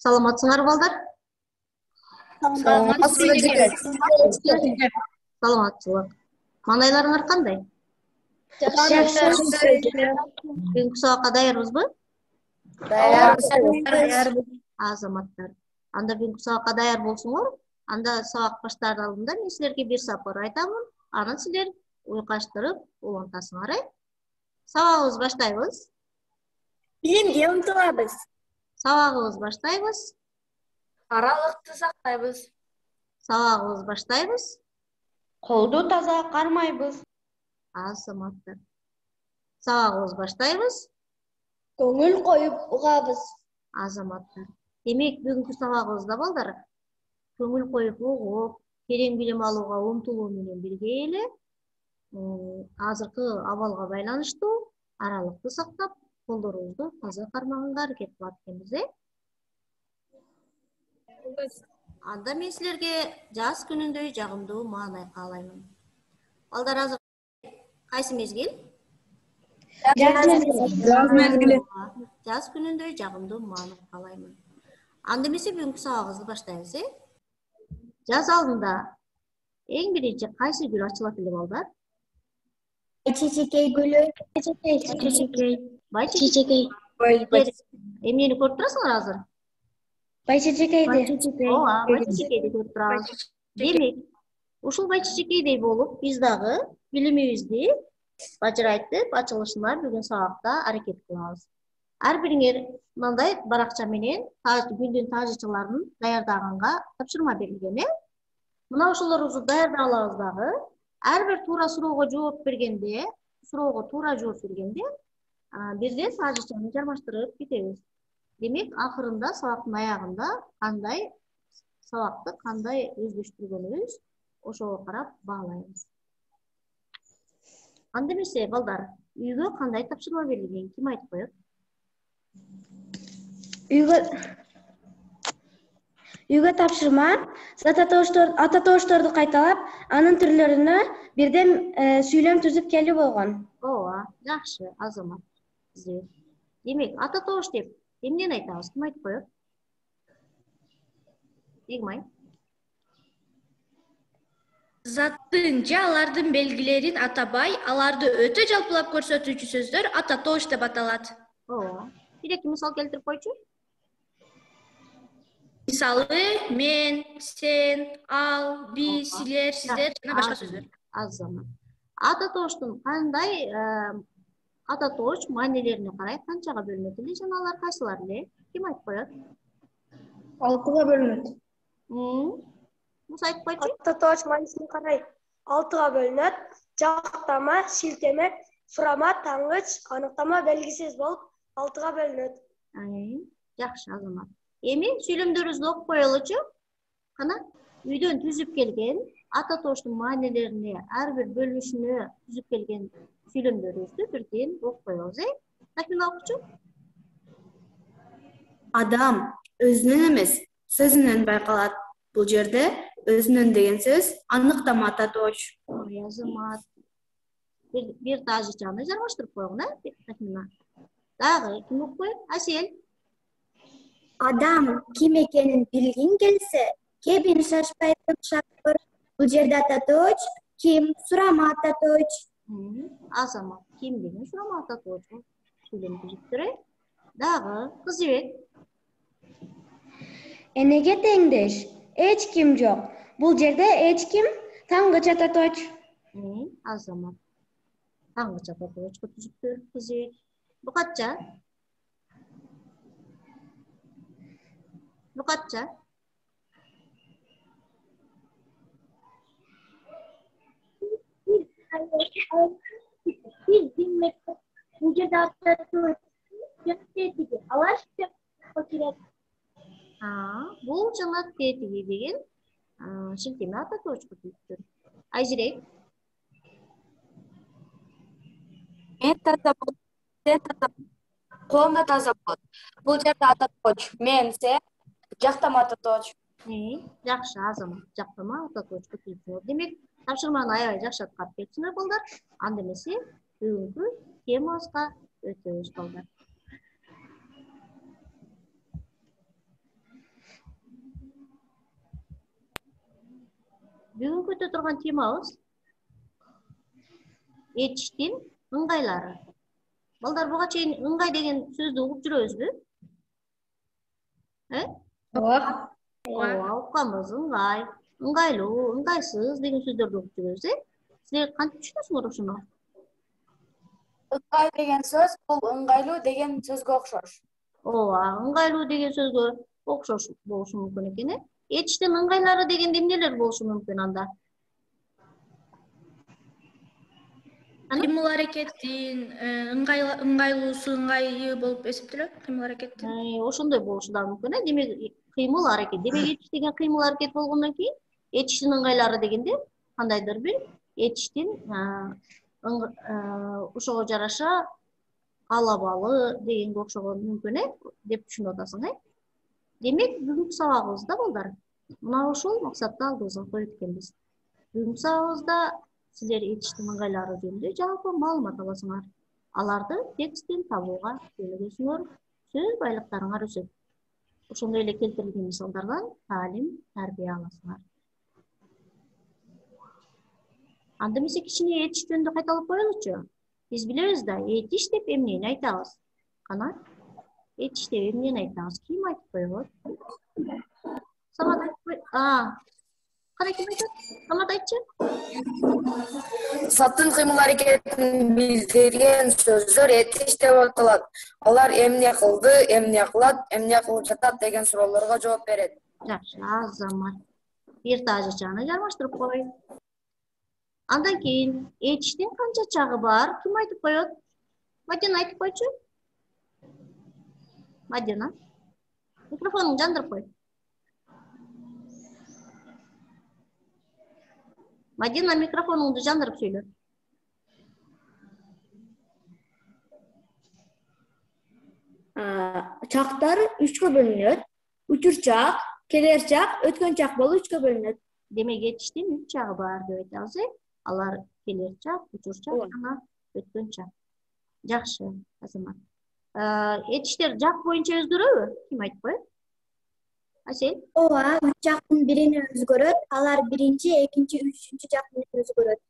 Саламатсыңар балдар? Саламатчылык. Мандайларыңар кандай? Бүгүнкү сабакка даярбызбы? Азаматтар. Анда бүгүнкү сабакка даяр болсуңор, анда сабак баштаар алдында мен силерге бир сапар айтамын. Анан силер уйкаштырып улантасыңар, Сабагыбыз баштайбыз. Билимге умтулабыз. Сабагыбыз баштайбыз. Аралыкты сактайбыз. Сабагыбыз баштайбыз. Колду таза кармайбыз. Азаматтар. Сабагыбыз баштайбыз. Көңүл коюп угабыз. Азаматтар. Демек, бүгүнкү сабагыбызда балдар, көңүл коюп угуп, терең билим алууга умтулуу менен бирге эле азыркы абалга байланыштуу аралыкты сактап, колдорубузду таза кармаганга аракет кылат экенбиз, Анда мен силерге жаз күнүндөй жагымдуу маанай каалаймын. Балдар, азыр кайсы мезгил? Жаз күнүндөй жагымдуу маанай каалаймын. Анда эмесе бүгүнкү сабагыбызды баштайбыз, Жаз алдында эң биринчи кайсы гүл ачылат эле балдар? Чечекей гүлү. Байчечекей. Эмнени көрүп турасыңар азыр? Байчечекейди. Ооба, байчечекейди көрүп турабыз. Демек, ушул байчечекейдей болуп, биз дагы билимибизди бажырайтып, ачылышына бүгүн сабакта аракет кылабыз. Ар бириңер мындай баракча менен күндүн тажычыларын даярдаганга тапшырма берилген, Мына ошолорубузду даярдап алабыз дагы. Ар бир туура суроого жооп бергенде, бирден тажычаны жармаштырып кетебиз. Демек, акырында сабактын аягында сабакты кандай өздөштүргөнүбүз ошого карап баалайбыз. Анда эмесе балдар, үйгө кандай тапшырма берилген, ким айтып коет? Үйгө тапшырма ата тоошторду кайталап, анын түрлөрүнө бирден сүйлөм түзүп келүү болгон. Ооба, жакшы, Азамат. Демек, ата тоош деп эмнени айтабыз? Ким айтып коет? Бегимай. Заттын же алардын белгилерин атабай, аларды өтө жалпылап көрсөтүүчү сөздөр ата тоош деп аталат. Ооба. Бир-эки мисал келтирип койчу. Мисалы, мен, сен, ал, биз, силер, сиздер жана башка сөздөр. Азамат. Ата тоош маанилерине карай канчага бөлүнөт эле жана алар кайсылар эле? Ким айтып коет? 6-га бөлүнөт. Муса айтып койчу. Ата тоош маанисине карай 6-га бөлүнөт. Жактама, шилтеме, сурама, таңгыч, аныктама, белгисиз болуп 6-га бөлүнөт. Жакшы, Азамат. Эми сүйлөмдөрүбүздү окуп коелучу. Кана, үйдөн түзүп келген ата тооштун маанилерине ар бир бөлүнүшүнө түзүп келген сүйлөмдөрүбүздү бирден окуп коебуз, Такмина окучу. Адам өзүнөн эмес, сөзүнөн байкалат. Бул жерде өзүнөн деген сөз аныктама ата тоош. Азамат. Бир тажычаны жармаштырып койгон, Такмина. Дагы ким окуп коет? Асел. Адам ким экенин билгиң келсе, кебин шашпай тыкшап көр. Бул жерде ата тоош ким, сурама ата тоош. Азамат, ким деген сурама ата тоош. Сүйлөм түзүптүр, Дагы Кызыбек. Энеге теңдеш эч ким жок. Бул жерде эч ким, таңгыч ата тоош. Азамат. Таңгыч ата тоочко түзүптүр, Кызыбек. Букатча. Бул жерде ата тоош тетиги алаш деп келет. Бул жана тетиги деген шилтеме ата тоочко түзүптүр. Айжирек. Мен таза болот, сен таза болот, колуңда таза болот. Бул жерде ата тооч, мен, сен, жактама ата тооч. Жакшы, Азамат, жактама ата тоочко түзүптүр. Демек, тапшырманы аябай жакшы аткарып кетсиңер балдар. Анда эмесе бүгүнкү темабызга өтөбүз балдар. Бүгүн көтө турган темабыз этиштин ыңгайлары. Балдар буга чейин ыңгай деген сөздү угуп жүрөбүзбү? Ооба, укканбыз. Ыңгай, ыңгайлуу, ыңгайсыз деген сөздөрдү угуп жүрөбүз, Силер кантип түшүнөсүңөр ушуну? Ыңгай деген сөз бул ыңгайлуу деген сөзгө окшош. Ооба, ыңгайлуу деген сөзгө окшош болушу мүмкүн экен, Этиштин ыңгайлары дегенде эмнелер болушу мүмкүн анда? Кыймыл аракеттин ыңгайлуусу ыңгайы болуп эсептелет. Кыймыл аракеттин. Ошондой болушу да мүмкүн, Демек кыймыл аракет. Демек этиш деген кыймыл аракет болгондон кийин этиштин ыңгайлары дегенде кандайдыр бир этиштин ошого жараша каалабалы дегенге окшогон мүмкүн, деп түшүнүп атасың, Демек бүгүнкү сабагыбызда балдар мына ошол максатты алдыбызга коюп эткенбиз. Бүгүнкү сабагыбызда силер этиштин ыңгайлары жөнүндө жалпы маалымат аласыңар. Аларды тексттен табууга көмөгөсүңөр, сөз байлыктарыңар өсөт. Ошондой эле келтирилген мисалдардан таалим, тарбия аласыңар. Анда эмесе кичине этиш жөнүндө кайталап коелучу. Биз билебиз да, этиш деп эмнени айтабыз? Кана? Этиш деп эмнени айтабыз? Ким айтып койгон? Самат айтып кой. Кана ким айтат? Самат айтчы. Заттын кыймыл аракетин билдирген сөздөр этиш деп аталат. Алар эмне кылды, эмне кылат, эмне кылып жатат деген суроолорго жооп берет. Жакшы, Азамат. Бир тажычаны жармаштырып кой. Андан кийин этиштин канча чагы бар? Ким айтып коет? Мадина айтып койчу. Мадина. Микрофонуңду жандырып кой. Мадина, микрофонуңду жандырып сүйлө. Чактар 3кө бөлүнөт. Учурчак, келерчак, өткөнчак болуп 3кө бөлүнөт. Демек этиштин 3 чагы бар деп айтабыз, Алар келерчак, учурчак жана өткөнчак. Жакшы, Азамат. Этиштер жак боюнча өзгөрөбү? Ким айтып коет? Асел? Ооба, 3 жактын бирине өзгөрөт. Алар биринчи, экинчи, үчүнчү жак менен өзгөрөт.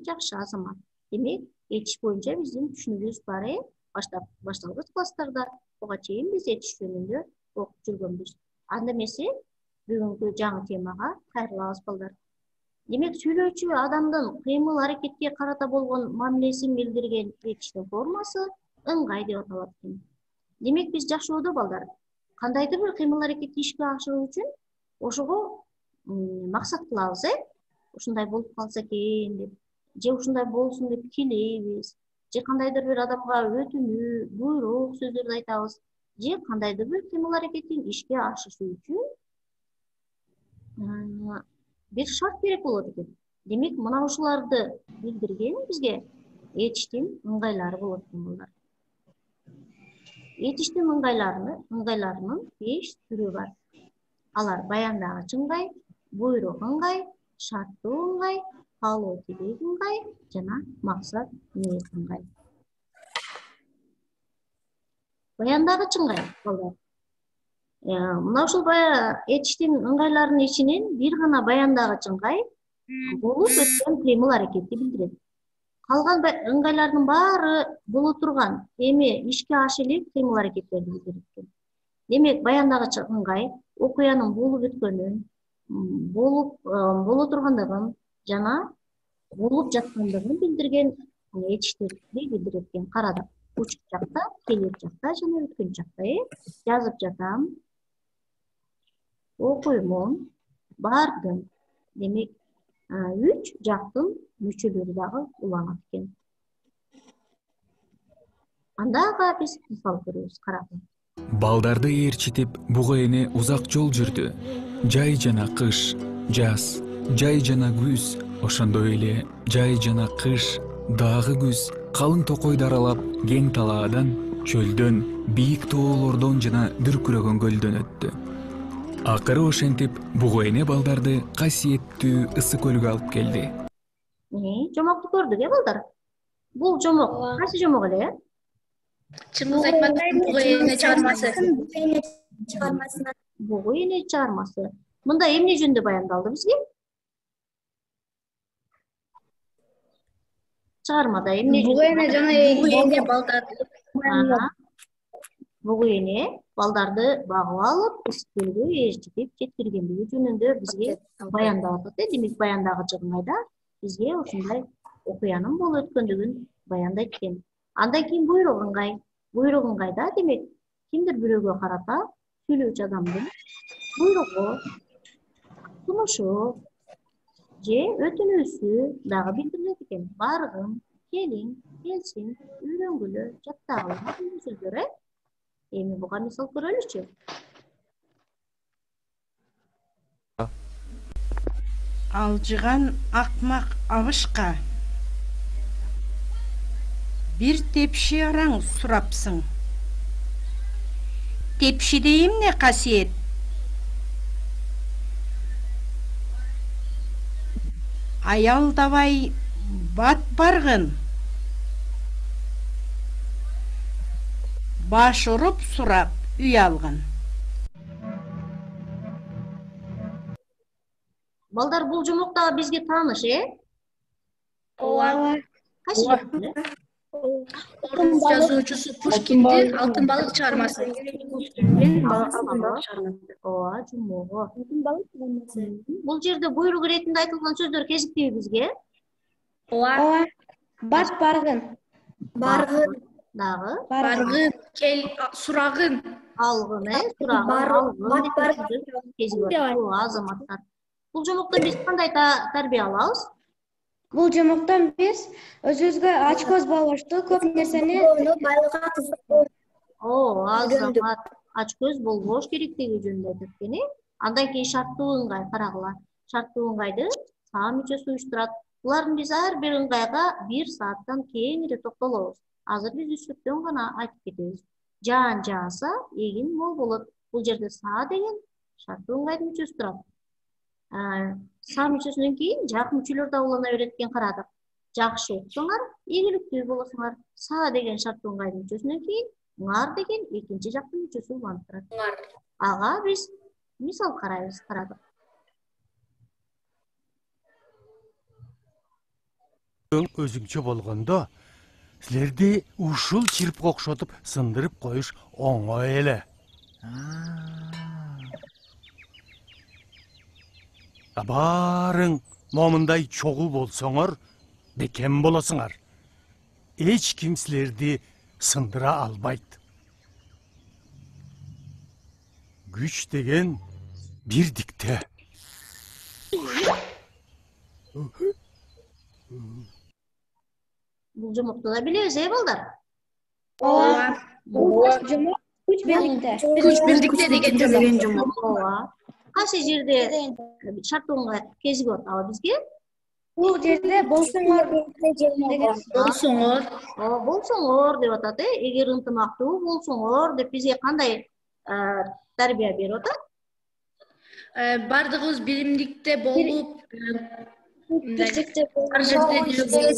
Жакшы, Азамат. Демек, этиш боюнча биздин түшүнүгүбүз бар, Башталгыч класстарда буга чейин биз этиш жөнүндө окуп жүргөнбүз. Анда эмесе бүгүнкү жаңы темага кайрылабыз, балдар. Демек, сүйлөөчү адамдын кыймыл аракетке карата болгон мамилесин билдирген этиштин формасы ыңгай деп аталат экен. Демек, биз жашоодо, балдар, кандайдыр бир кыймыл аракетти ишке ашыруу үчүн ошого максат кылабыз, ушундай болуп калса экен деп, же ушундай болсун деп тилейбиз, же кандайдыр бир адамга өтүнүү, буйрук сөздөрдү айтабыз, же кандайдыр бир кыймыл аракеттин ишке ашышы үчүн бир шарт керек болот экен. Демек, мына ушуларды билдирген бизге этиштин ыңгайлары болот экен, балдар. Этиштин ыңгайларынын 5 түрү бар. Алар баяндагыч ыңгай, буйрук ыңгай, шарттуу ыңгай, каалоо тилек ыңгай жана максат ниет ыңгай. Баяндагыч ыңгай, балдар. Мына ушул этиштин ыңгайларынын ичинен бир гана баяндагыч ыңгай болуп өткөн кыймыл аракетти билдирет. Калган ыңгайлардын баары боло турган эми ишке аша элек кыймыл аракеттерди билдирет. Демек, баяндагыч ыңгай окуянын болуп өткөнүн, боло тургандыгын жана болуп жаткандыгын билдирген этиштерди билдирет экен. Карадык. Учур жакта, келер жакта жана өткөн жакта, жазып жатам, окуймун, бардым. Демек, 3 жактын мүчөлөрү дагы уланат экен. Андага биз мисал көрөбүз, караңыз. Балдарды ээрчитип, буга эне узак жол жүрдү. Жай жана кыш, жаз, жай жана күз, ошондой эле жай жана кыш, дагы күз, калың токойду аралап, кең талаадан, чөлдөн, бийик тоолордон жана дүркүрөгөн көлдөн өттү. Акыры ошентип, буга эне балдарды касиеттүү ысык көлгө алып келди. Жомокту көрдүк, балдар? Бул жомок кайсы жомок эле? Чыңгыз Айтматовдун Бугу эне чыгармасы. Бугу эне чыгармасы. Мында эмне жөнүндө баяндалды бизге? чыгармада эмне Буга эне жана эне балдарды. бугу эне балдарды багып алып ысыкөлгө ээрчитип жеткиргендиги жөнүндө бизге баяндап атат. Демек баяндагычы кайда бизге ушундай окуянын болуп өткөндүгүн баяндайт экен. Андан кийин буйругун кайда? Демек кимдир бирөөгө карата сүйлөөчү адамдын буйругу, сунушу же өтүнүүсү дагы билдирилет экен. Баргын, келиң, келсин, үйрөнгүлө, жаттагыла деген сөздөр. Эми буга мисал көрөлүчү. Алжыган акмак абышка бир тепши араң сурапсың. Тепшиде эмне касиет? Аялдабай бат баргын. Баш уруп сурап үй алгын. Балдар, бул жумук дагы бизге тааныш, Ооба. Кайсы жок? Орус жазуучусу Пушкиндин Алтын балык чыгармасы. Ооба, жумугу. Бул жерде буйрук иретинде айтылган сөздөр кезиктиби бизге? Ооба. Бат баргын. Баргын. Дагы Баргын, кел, сурагын. алгын, сурагын, алгын, азаматтар. Бул жумуктан биз кандай тарбия алабыз? Бул жумуктан биз өзүбүзгө ачкөз болушту, көп нерсени байлыкка кызык. Азамат ачкөз болбош керектиги жөнүндө айтат экен. Андан кийин шарттуу ыңгай карагыла. Шарттуу ыңгайды саа мүчөсү уюштурат. Булардын биз ар бир ыңгайга 1 сааттан кеңири токтолобуз. Азыр биз үстүктөн гана айтып кетебиз. Жаан жааса, эгин мол болот. Бул жерде саа деген шарттуу ыңгайдын мүчөсү турат. Саа мүчөсүнөн кийин жак мүчөлөр да улана берет экен, карадык. Жакшы окусоңар, ийгиликтүү болосуңар. Саа деген шарттуу ыңгайдын мүчөсүнөн кийин ңар деген экинчи жактын мүчөсү уланып турат. Ага биз мисал карайбыз, карадык. Өзүңчө болгондо силерди ушул чирпке окшотуп сындырып коюш оңой эле. Барың момундай чогуу болсоңор бекем болосуңар. Эч ким силерди сындыра албайт. Күч деген бирдикте. Бул жумукту да билебиз, балдар? Ооба. Жумук күч бирдикте. Күч бирдикте деген жумук. Ооба. Кайсы жерде шарттуу ыңгай кезигип атабы бизге? Бул жерде болсоңор деген Болсоңор. Болсоңор деп атат, эгер ынтымактуу болсоңор деп бизге кандай тарбия берип атат? Бардыгыбыз биримдикте болуп, Эч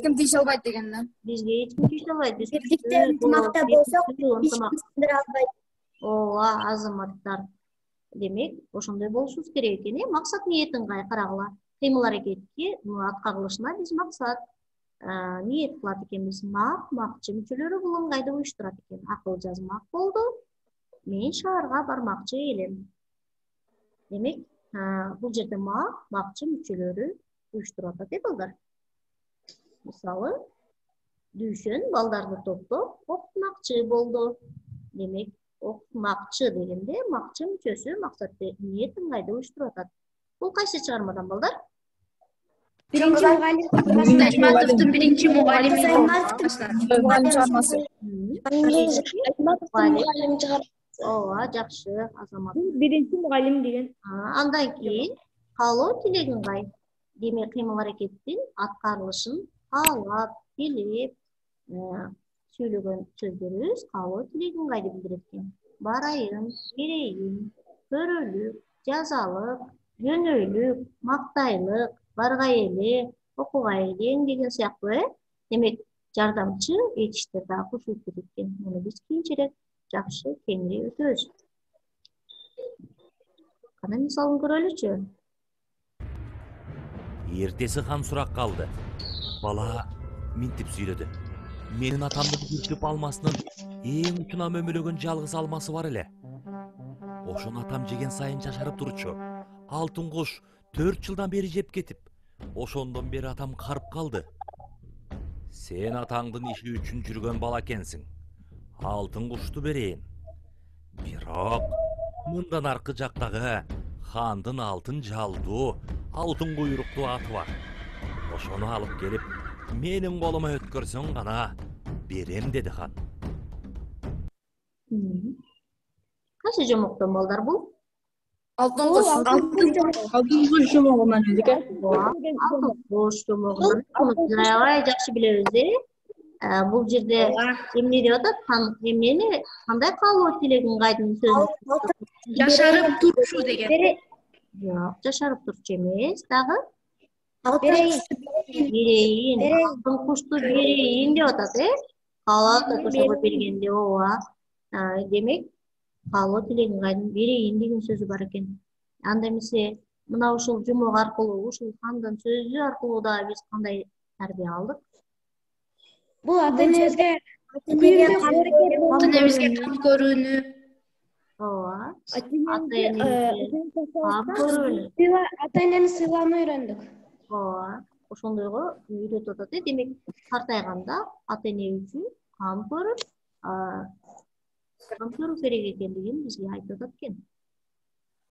ким тийише албайт деген да. Бизге эч ким тийише албайт. бирдикте ынтымакта болсок, эч ким сындыра албайт. Ооба, азаматтар. Демек, ошондой болушубуз керек экен. Максат ниет ыңгай карагыла. Кыймыл аракетке аткарылышына биз максат ниет кылат экенбиз. Макчы мүчөлөрү бул ыңгайды уюштурат экен. Акыл жазмак болду. Мен шаарга бармакчы элем. Демек, бул жерде макчы мүчөлөрү уюштуруп атат, балдар. Мисалы, Дүйшөн балдарды топтоп окутмакчы болду. Демек, окутмакчы дегенде макчы мүчөсү максатты ниет ыңгайды уюштуруп атат. Бул кайсы чыгармадан, балдар? Биринчи мугалим Айтматовдун биринчи мугалими чыгармасы. Ооба, жакшы, азамат. биринчи мугалим деген. Андан кийин каалоо тилек ыңгай. Демек, кыймыл аракеттин аткарылышын каалап, билип, сүйлөгөн сөздөрүбүз каалоо тилек ыңгайды билдирет экен. Барайын, келейин, көрөлүк, жазалык, жөнөйлүк, мактайлык, баргай эле, окугай элең деген сыяктуу. Демек, жардамчы этиштер дагы кошулуп кетет экен. Муну биз кийинчерээк жакшы кеңири өтөбүз. Кана мисалын көрөлүчү. Эртеси хан суракка алды. Бала минтип сүйлөдү. Менин атамды бүртүп алмасынын эң учуна мөмөлөгөн жалгыз алмасы бар эле. Ошону атам жеген сайын жашарып турчу. Алтын куш 4 жылдан бери жеп кетип. Ошондон бери атам карып калды. Сен атаңдын иши үчүн жүргөн бала экенсиң. Алтын кушту берейин. Бирок мындан аркы жактагы хандын алтын жалдуу, алтын куйруктуу аты бар. Ошону алып келип, менин колума өткөрсөң гана берем, деди хан. Кайсы жомоктон балдар бул? Алтын куш. Алтын куш жомогунан эле экен. Алтын куш жомогунан. Муну аябай жакшы билебиз, бул жерде эмне деп атат? Эмнени кандай каалоо тилегин кайдын сөзүн? Жашарып турчу деген. Жок, жашарып турчу эмес, дагы Берейин. берейин, алтын кушту берейин деп атат, каалап ошого бергенде ооба. Демек, каалоо тилегин кайдын берейин деген сөзү бар экен. Анда эмесе, мына ушул жумок аркылуу, ушул хандын сөзү аркылуу да биз кандай тарбия алдык? Бул ата-энебизге Ата-энебизге кам көрүүнү, Ооба. Ата-энебизге кам көрүүнү. ата-энени сыйлоону үйрөндүк. Ооба. Ошондойго үйрөтүп атат. Демек, картайганда ата-эне үчүн кам көрүү керек экендигин бизге айтып атат экен.